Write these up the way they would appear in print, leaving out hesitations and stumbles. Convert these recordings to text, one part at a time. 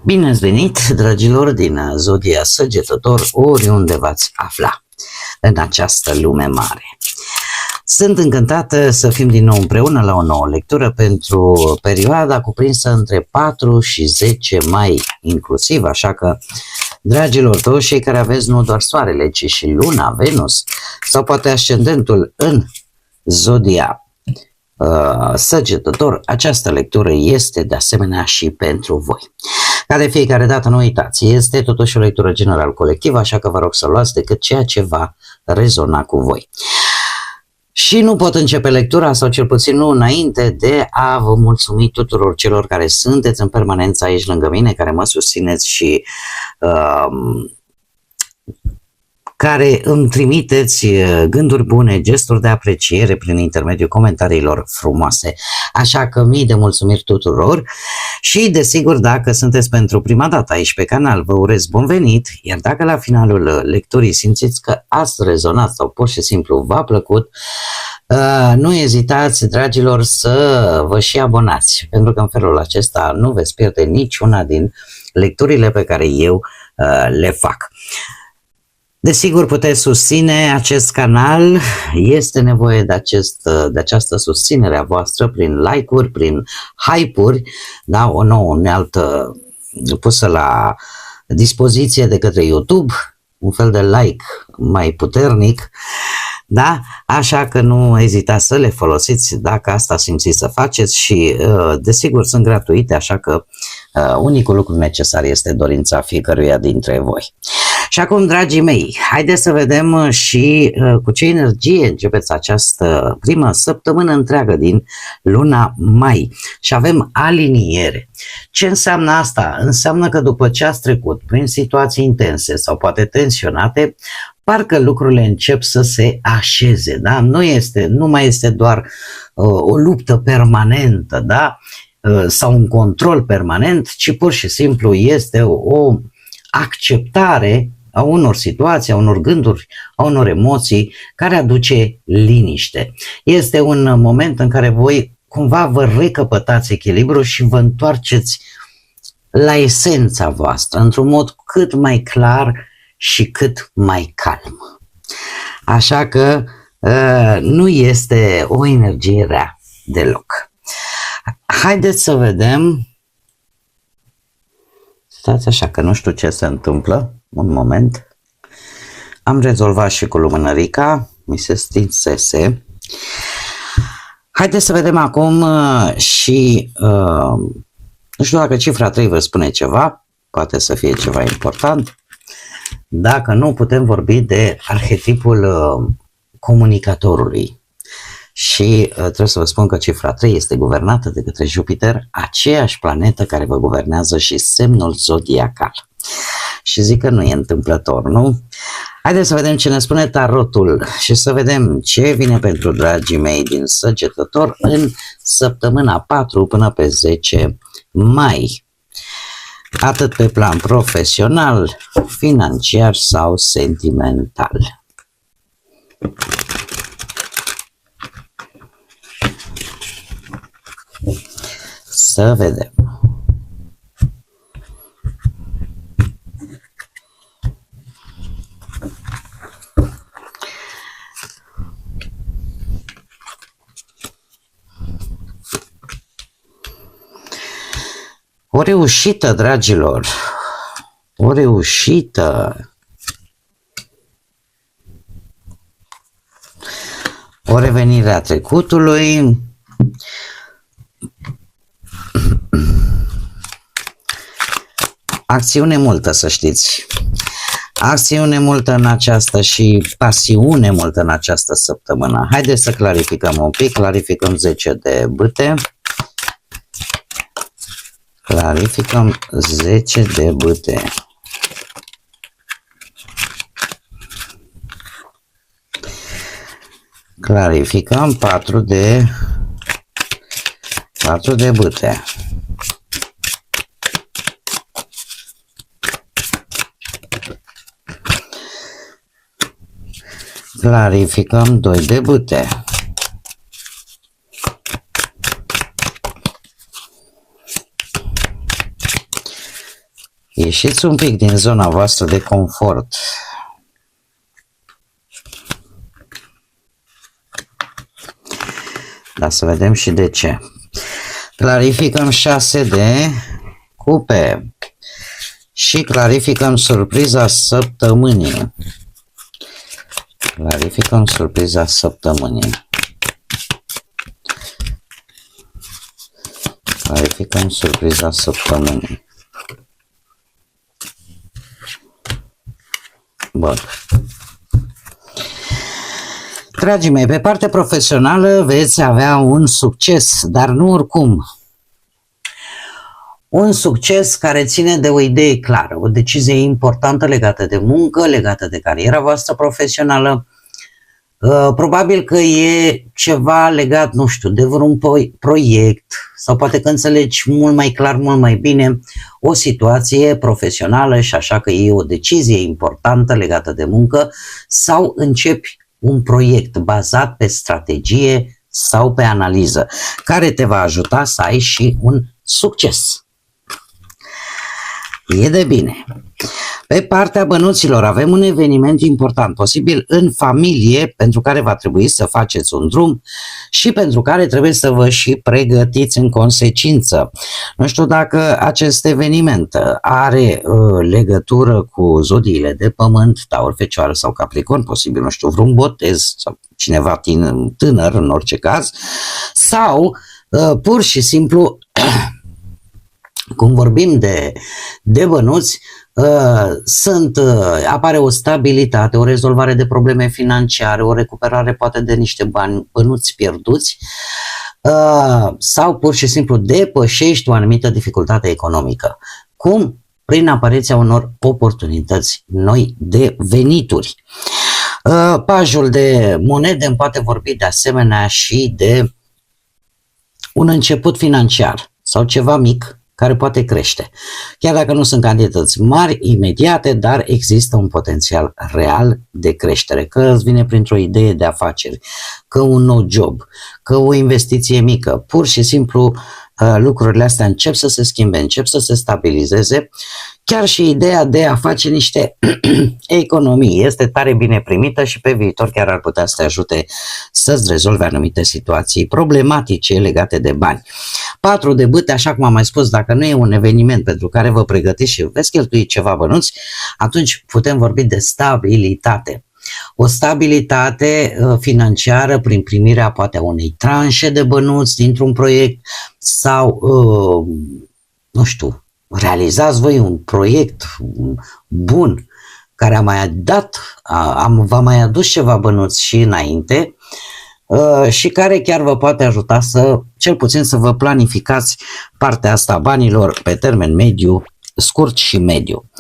Bine ați venit, dragilor, din Zodia Săgetător, oriunde v-ați afla în această lume mare. Sunt încântată să fim din nou împreună la o nouă lectură pentru perioada cuprinsă între 4 și 10 mai inclusiv, așa că, dragilor, toți cei care aveți nu doar Soarele, ci și Luna, Venus sau poate ascendentul în Zodia Săgetător, această lectură este de asemenea și pentru voi. Ca de fiecare dată, nu uitați, este totuși o lectură general colectivă, așa că vă rog să luați decât ceea ce va rezona cu voi. Și nu pot începe lectura, sau cel puțin nu înainte de a vă mulțumi tuturor celor care sunteți în permanență aici lângă mine, care mă susțineți și care îmi trimiteți gânduri bune, gesturi de apreciere prin intermediul comentariilor frumoase. Așa că mii de mulțumiri tuturor și, desigur, dacă sunteți pentru prima dată aici pe canal, vă urez bun venit, iar dacă la finalul lecturii simțiți că ați rezonat sau pur și simplu v-a plăcut, nu ezitați, dragilor, să vă și abonați, pentru că în felul acesta nu veți pierde niciuna din lecturile pe care eu le fac. Desigur, puteți susține acest canal, este nevoie de această susținere a voastră prin like-uri, prin hype-uri, da? O nouă unealtă pusă la dispoziție de către YouTube, un fel de like mai puternic, da? Așa că nu ezitați să le folosiți dacă asta simțiți să faceți și desigur sunt gratuite, așa că unicul lucru necesar este dorința fiecăruia dintre voi. Și acum, dragii mei, haideți să vedem și cu ce energie începeți această primă săptămână întreagă din luna mai. Și avem aliniere. Ce înseamnă asta? Înseamnă că după ce ați trecut prin situații intense sau poate tensionate, parcă lucrurile încep să se așeze, da? Nu mai este doar o luptă permanentă, da? Sau un control permanent, ci pur și simplu este o acceptare a unor situații, a unor gânduri, a unor emoții care aduce liniște. Este un moment în care voi cumva vă recăpătați echilibru și vă întoarceți la esența voastră într-un mod cât mai clar și cât mai calm. Așa că nu este o energie rea deloc. Haideți să vedem. Stați așa că nu știu ce se întâmplă. Un moment. Am rezolvat și cu lumânărica. Mi se stinsese. Haideți să vedem acum și nu știu dacă cifra 3 vă spune ceva. Poate să fie ceva important. Dacă nu, putem vorbi de arhetipul comunicatorului. Și trebuie să vă spun că cifra 3 este guvernată de către Jupiter, aceeași planetă care vă guvernează și semnul zodiacal. Și zic că nu e întâmplător, nu? Haideți să vedem ce ne spune tarotul și să vedem ce vine pentru dragii mei din Săgetător în săptămâna 4 până pe 10 mai. Atât pe plan profesional, financiar sau sentimental. Să vedem. O reușită, dragilor. O reușită. O revenire a trecutului. Acțiune multă, să știți. Acțiune multă în această și pasiune multă în această săptămână. Haideți să clarificăm un pic. Clarificăm 10 de bâte. Clarificăm 10 de bâte. Clarificăm 4 de bâte. Clarificăm 2 de bâte. Ieșiți un pic din zona voastră de confort. Dar să vedem și de ce. Clarificăm 6 de cupe și clarificăm surpriza săptămânii. Clarificăm surpriza săptămânii. Clarificăm surpriza săptămânii. Bun. Dragii mei, pe partea profesională veți avea un succes, dar nu oricum. Un succes care ține de o idee clară, o decizie importantă legată de muncă, legată de cariera voastră profesională. Probabil că e ceva legat, nu știu, de vreun proiect sau poate că înțelegi mult mai clar, mult mai bine o situație profesională și așa că e o decizie importantă legată de muncă sau începi un proiect bazat pe strategie sau pe analiză care te va ajuta să ai și un succes. E de bine. Pe partea bănuților avem un eveniment important, posibil în familie, pentru care va trebui să faceți un drum și pentru care trebuie să vă și pregătiți în consecință. Nu știu dacă acest eveniment are legătură cu zodiile de pământ, Taur, Fecioară sau Capricorn, posibil, nu știu, vreun botez sau cineva tânăr în orice caz, sau pur și simplu cum vorbim de bănuți, apare o stabilitate, o rezolvare de probleme financiare, o recuperare poate de niște bani bănuți pierduți sau pur și simplu depășești o anumită dificultate economică. Cum? Prin apariția unor oportunități noi de venituri. Pajul de monede îmi poate vorbi de asemenea și de un început financiar sau ceva mic care poate crește. Chiar dacă nu sunt cantități mari, imediate, dar există un potențial real de creștere. Că îți vine printr-o idee de afaceri, că un nou job, că o investiție mică, pur și simplu lucrurile astea încep să se schimbe, încep să se stabilizeze. Chiar și ideea de a face niște economii este tare bine primită și pe viitor chiar ar putea să te ajute să-ți rezolve anumite situații problematice legate de bani. 4 de bâte, așa cum am mai spus, dacă nu e un eveniment pentru care vă pregătiți și veți cheltui ceva bănuți, atunci putem vorbi de stabilitate. O stabilitate financiară prin primirea poate a unei tranșe de bănuți dintr-un proiect sau, nu știu, realizați voi un proiect bun care v-a mai adus ceva bănuți și înainte și care chiar vă poate ajuta să, cel puțin să vă planificați partea asta a banilor pe termen mediu, scurt și mediu.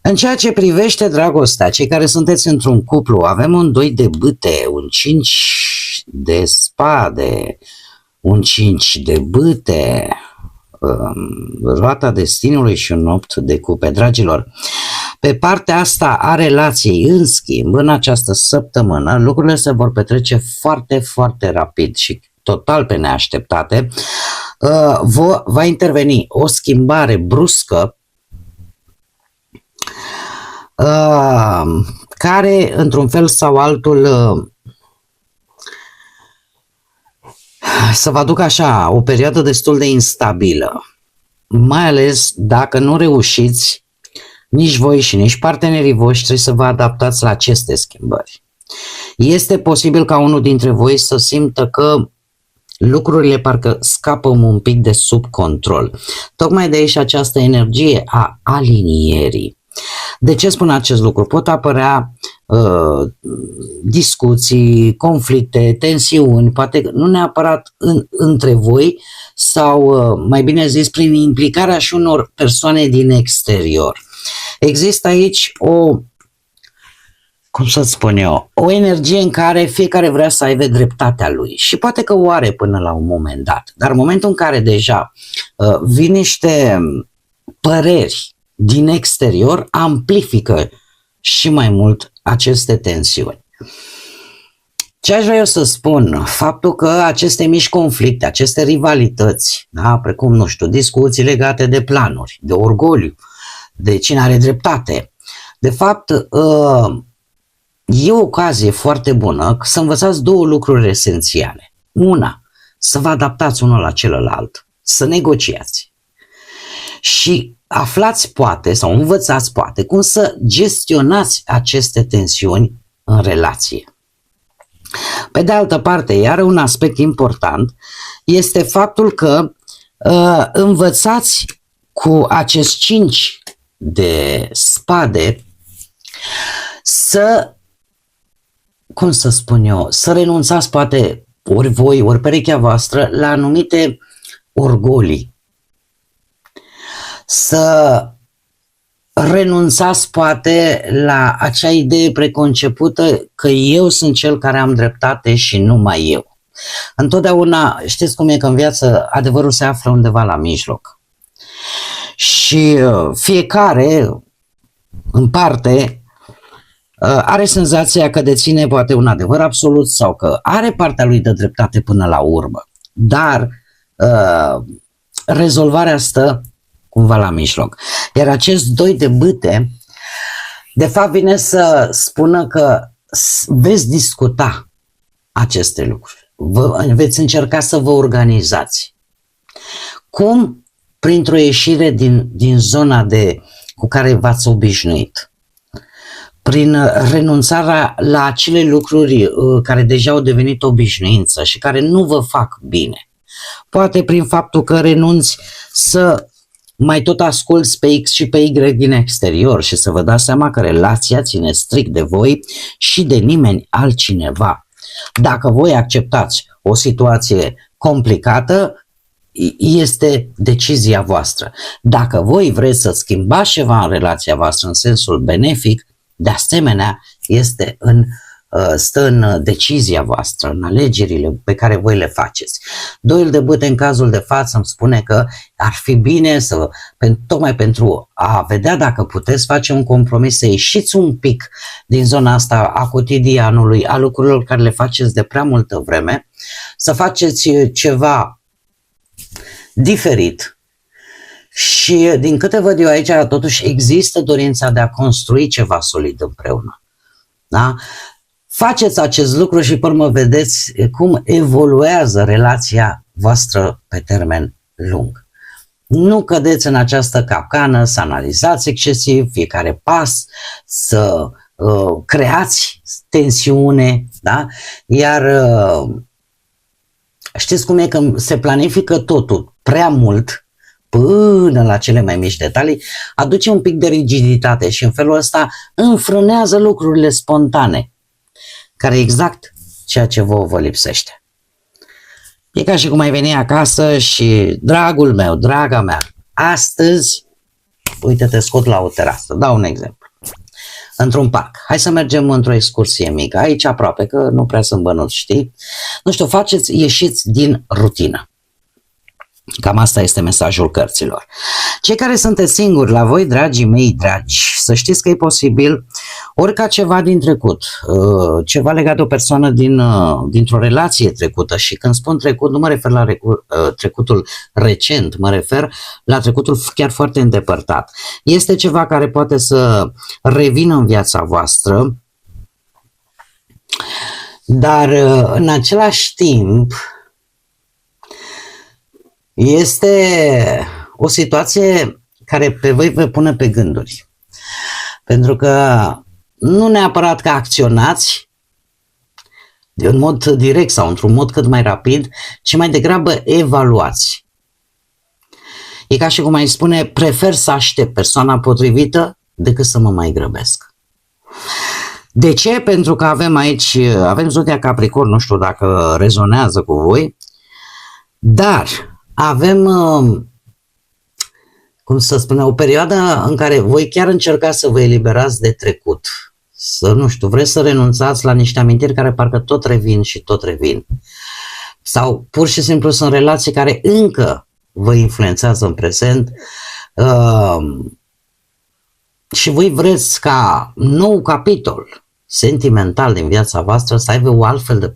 În ceea ce privește dragostea, cei care sunteți într-un cuplu, avem un 2 de bâte, un 5 de spade, un 5 de bâte, roata destinului și un 8 de cupe. Dragilor, pe partea asta a relației, în schimb, în această săptămână, lucrurile se vor petrece foarte, foarte rapid și total pe neașteptate. Va interveni o schimbare bruscă care, într-un fel sau altul, să vă aducă așa o perioadă destul de instabilă, mai ales dacă nu reușiți nici voi și nici partenerii voștri să vă adaptați la aceste schimbări. Este posibil ca unul dintre voi să simtă că lucrurile parcă scapă un pic de sub control. Tocmai de aici această energie a alinierii. De ce spun acest lucru? Pot apărea discuții, conflicte, tensiuni, poate nu neapărat între voi sau, mai bine zis, prin implicarea și unor persoane din exterior. Există aici o energie în care fiecare vrea să aibă dreptatea lui și poate că o are până la un moment dat, dar în momentul în care deja vin niște păreri din exterior, amplifică și mai mult aceste tensiuni. Ce aș vrea eu să spun? Faptul că aceste mici conflicte, aceste rivalități, da, precum, nu știu, discuții legate de planuri, de orgoliu, de cine are dreptate. De fapt, e o ocazie foarte bună să învățați două lucruri esențiale. Una, să vă adaptați unul la celălalt, să negociați. Și aflați poate sau învățați poate cum să gestionați aceste tensiuni în relație. Pe de altă parte, iar un aspect important este faptul că învățați cu acest 5 de spade să, cum să spun eu, să renunțați poate ori voi, ori perechea voastră la anumite orgolii. Să renunțați poate la acea idee preconcepută că eu sunt cel care am dreptate și numai eu. Întotdeauna, știți cum e că în viață adevărul se află undeva la mijloc. Și fiecare, în parte, are senzația că deține poate un adevăr absolut sau că are partea lui de dreptate până la urmă. Dar rezolvarea stă cumva la mijloc. Iar acest 2 de bâte, de fapt, vine să spună că veți discuta aceste lucruri. Veți încerca să vă organizați. Cum? Printr-o ieșire din zona cu care v-ați obișnuit. Prin renunțarea la acele lucruri care deja au devenit obișnuință și care nu vă fac bine. Poate prin faptul că renunți să mai tot asculți pe X și pe Y din exterior și să vă dați seama că relația ține strict de voi și de nimeni altcineva. Dacă voi acceptați o situație complicată, este decizia voastră. Dacă voi vreți să schimbați ceva în relația voastră în sensul benefic, de asemenea stă în decizia voastră, în alegerile pe care voi le faceți. 2 de bâte în cazul de față îmi spune că ar fi bine tocmai pentru a vedea dacă puteți face un compromis, să ieșiți un pic din zona asta a cotidianului, a lucrurilor care le faceți de prea multă vreme, să faceți ceva diferit. Și din câte văd eu aici, totuși există dorința de a construi ceva solid împreună. Da? Faceți acest lucru și pe urmă vedeți cum evoluează relația voastră pe termen lung. Nu cădeți în această capcană, să analizați excesiv fiecare pas, să creați tensiune, da? Iar știți cum e că se planifică totul prea mult, până la cele mai mici detalii, aduce un pic de rigiditate și în felul ăsta înfrânează lucrurile spontane, care e exact ceea ce vă lipsește. E ca și cum ai veni acasă și, dragul meu, draga mea, astăzi, uite, te scot la o terasă, dau un exemplu, într-un parc, hai să mergem într-o excursie mică, aici aproape, că nu prea sunt bănuți, știi? Nu știu, ieșiți din rutină. Cam asta este mesajul cărților. Cei care sunteți singuri la voi, dragii mei dragi, să știți că e posibil ori ca ceva din trecut, ceva legat de o persoană dintr-o relație trecută, și când spun trecut nu mă refer la trecutul recent, mă refer la trecutul chiar foarte îndepărtat. Este ceva care poate să revină în viața voastră, dar în același timp este o situație care pe voi vă pune pe gânduri. Pentru că nu neapărat că acționați în mod direct sau într-un mod cât mai rapid, ci mai degrabă evaluați. E ca și cum ai spune, prefer să aștept persoana potrivită decât să mă mai grăbesc. De ce? Pentru că avem zodia Capricorn, nu știu dacă rezonează cu voi, dar avem, cum să spun, o perioadă în care voi chiar încercați să vă eliberați de trecut. Nu știu, vreți să renunțați la niște amintiri care parcă tot revin și tot revin. Sau pur și simplu sunt relații care încă vă influențează în prezent și voi vreți ca nou capitol sentimental din viața voastră să aibă o altfel de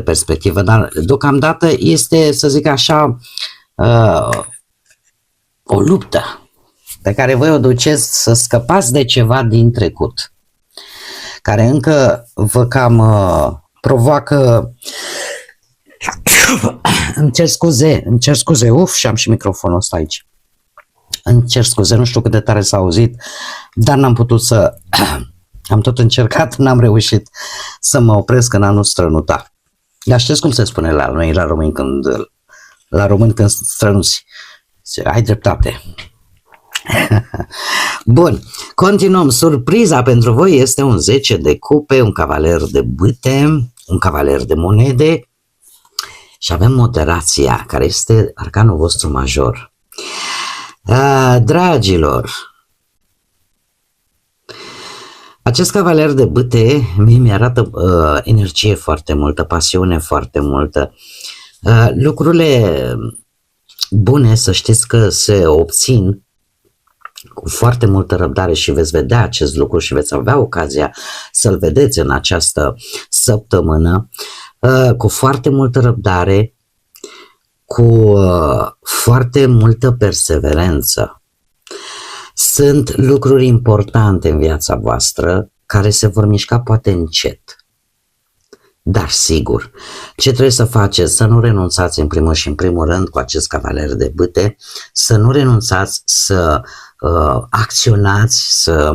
perspectivă. Dar deocamdată este, să zic așa, o luptă pe care voi o duceți să scăpați de ceva din trecut, care încă vă cam provoacă. Îmi cer scuze, și am și microfonul ăsta aici. Îmi cer scuze, nu știu cât de tare s-a auzit, dar n-am putut să... Am tot încercat, n-am reușit să mă opresc în a nu strănuta. Dar știți cum se spune la noi, la români, când strănuți? Ai dreptate. Bun, continuăm. Surpriza pentru voi este un 10 de cupe, un cavaler de bâte, un cavaler de monede și avem moderația, care este arcanul vostru major. Dragilor, acest cavaler de bâte mie mi-arată energie foarte multă, pasiune foarte multă. Lucrurile bune, să știți că se obțin cu foarte multă răbdare și veți vedea acest lucru și veți avea ocazia să-l vedeți în această săptămână, cu foarte multă răbdare, cu foarte multă perseverență. Sunt lucruri importante în viața voastră care se vor mișca poate încet, dar sigur. Ce trebuie să faceți? Să nu renunțați în primul rând cu acest cavaler de bâte, să nu renunțați să acționați, să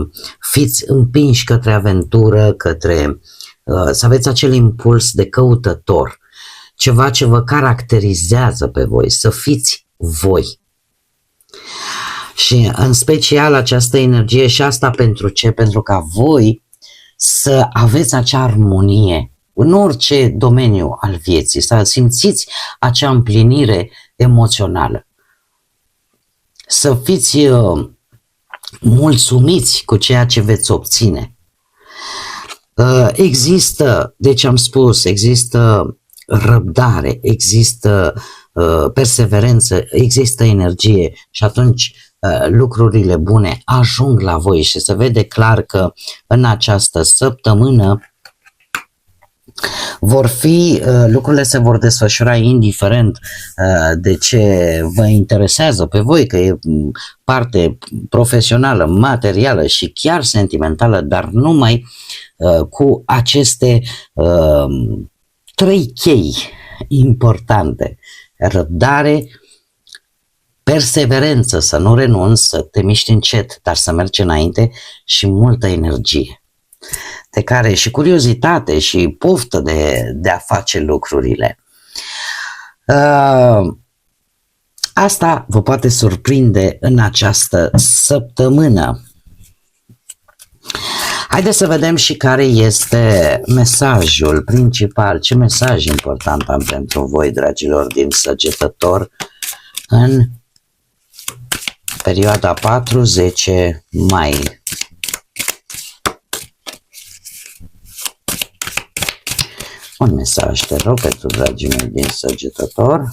fiți împinși către aventură, să aveți acel impuls de căutător, ceva ce vă caracterizează pe voi, să fiți voi. Și în special această energie, și asta pentru ce? Pentru ca voi să aveți acea armonie în orice domeniu al vieții, să simțiți acea împlinire emoțională, să fiți mulțumiți cu ceea ce veți obține. Există, deci am spus, există răbdare, există perseverență, există energie și atunci lucrurile bune ajung la voi și se vede clar că în această săptămână lucrurile se vor desfășura indiferent de ce vă interesează pe voi, că e parte profesională, materială și chiar sentimentală, dar numai cu aceste 3 chei importante: răbdare, perseverență, să nu renunți, să te miști încet, dar să mergi înainte, și multă energie, de care și curiozitate și poftă de a face lucrurile. Asta vă poate surprinde în această săptămână. Haideți să vedem și care este mesajul principal, ce mesaj important am pentru voi, dragilor din Săgetător, în perioada 4-10 mai. Un mesaj, te rog, pentru dragii mei din Săgetător.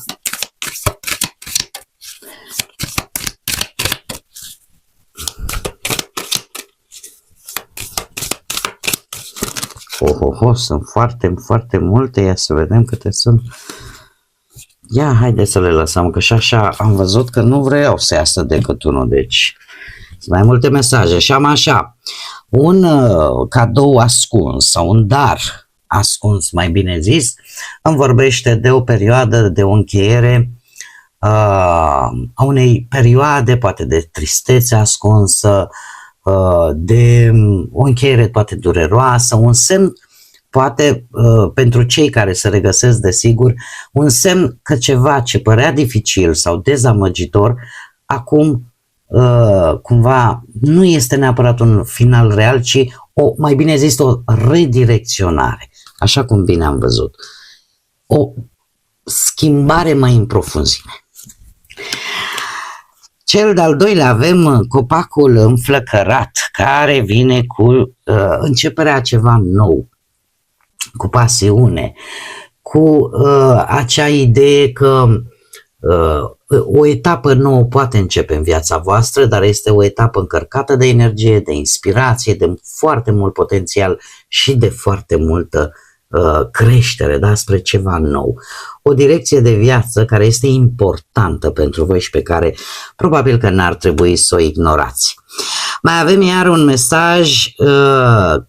Sunt foarte multe, ia să vedem câte sunt. Ia, haideți să le lăsăm, că și așa am văzut că nu vreau să iasă decât unul, deci sunt mai multe mesaje. Și am așa, un cadou ascuns sau un dar ascuns, mai bine zis, îmi vorbește de o perioadă, de o încheiere a unei perioade, poate de tristețe ascunsă, de o încheiere poate dureroasă, un semn, poate pentru cei care se regăsesc, desigur, un semn că ceva ce părea dificil sau dezamăgitor, acum cumva nu este neapărat un final real, ci mai bine zis, o redirecționare, așa cum bine am văzut. O schimbare mai în profunzime. Cel de-al doilea avem copacul înflăcărat, care vine cu începerea ceva nou, cu pasiune, cu acea idee că o etapă nouă poate începe în viața voastră, dar este o etapă încărcată de energie, de inspirație, de foarte mult potențial și de foarte multă creștere, da, spre ceva nou. O direcție de viață care este importantă pentru voi și pe care probabil că n-ar trebui să o ignorați. Mai avem iar un mesaj,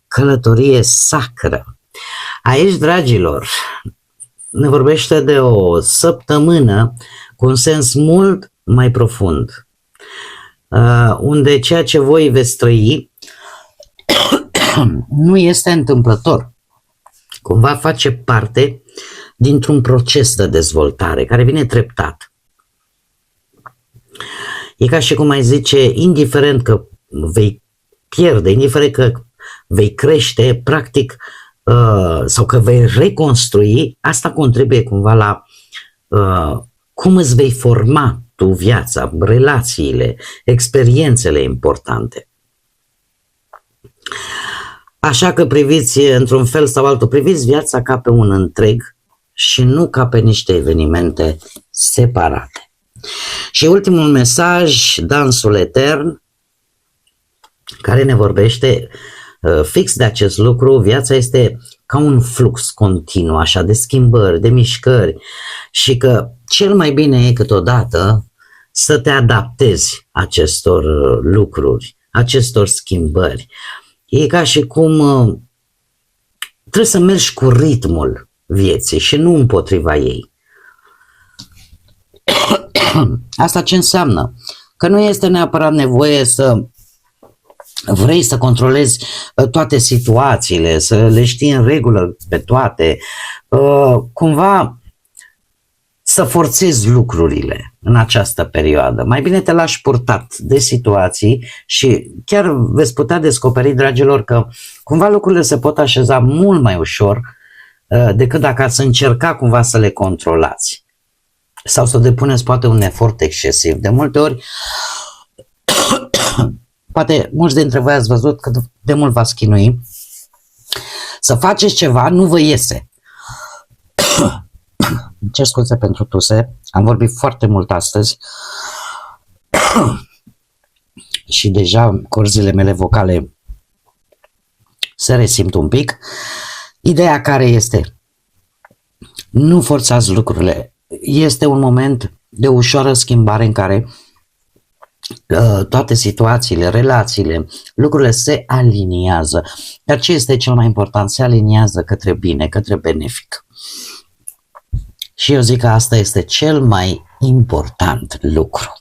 călătorie sacră. Aici, dragilor, ne vorbește de o săptămână cu un sens mult mai profund, unde ceea ce voi veți trăi nu este întâmplător. Cumva face parte dintr-un proces de dezvoltare care vine treptat. E ca și cum ai zice, indiferent că vei pierde, indiferent că vei crește, practic, sau că vei reconstrui, asta contribuie cumva la cum îți vei forma tu viața, relațiile, experiențele importante. Așa că priviți într-un fel sau altul, priviți viața ca pe un întreg și nu ca pe niște evenimente separate. Și ultimul mesaj, dansul etern, care ne vorbește fix de acest lucru. Viața este ca un flux continuu, așa, de schimbări, de mișcări și că cel mai bine e câteodată să te adaptezi acestor lucruri, acestor schimbări. E ca și cum trebuie să mergi cu ritmul vieții și nu împotriva ei. Asta ce înseamnă? Că nu este neapărat nevoie să vrei să controlezi toate situațiile, să le știi în regulă pe toate, cumva să forțezi lucrurile în această perioadă. Mai bine te lași purtat de situații și chiar veți putea descoperi, dragilor, că cumva lucrurile se pot așeza mult mai ușor decât dacă ați încerca cumva să le controlați sau să depuneți poate un efort excesiv. De multe ori, poate mulți dintre voi ați văzut că de mult v-ați chinui să faceți ceva, nu vă iese. Ce scuze pentru tuse, am vorbit foarte mult astăzi și deja corzile mele vocale se resimt un pic. Ideea care este, nu forțați lucrurile, este un moment de ușoară schimbare în care toate situațiile, relațiile, lucrurile se aliniază. Dar ce este cel mai important? Se aliniază către bine, către benefic. Și eu zic că asta este cel mai important lucru.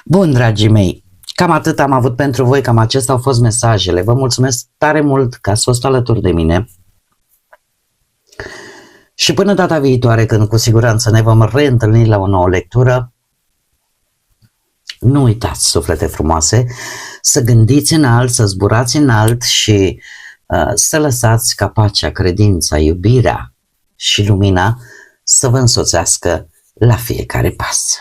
Bun, dragii mei, cam atât am avut pentru voi, cam acestea au fost mesajele. Vă mulțumesc tare mult că ați fost alături de mine. Și până data viitoare, când cu siguranță ne vom reîntâlni la o nouă lectură, nu uitați, suflete frumoase, să gândiți înalt, să zburați înalt și să lăsați ca pacea, credința, iubirea și lumina să vă însoțească la fiecare pas.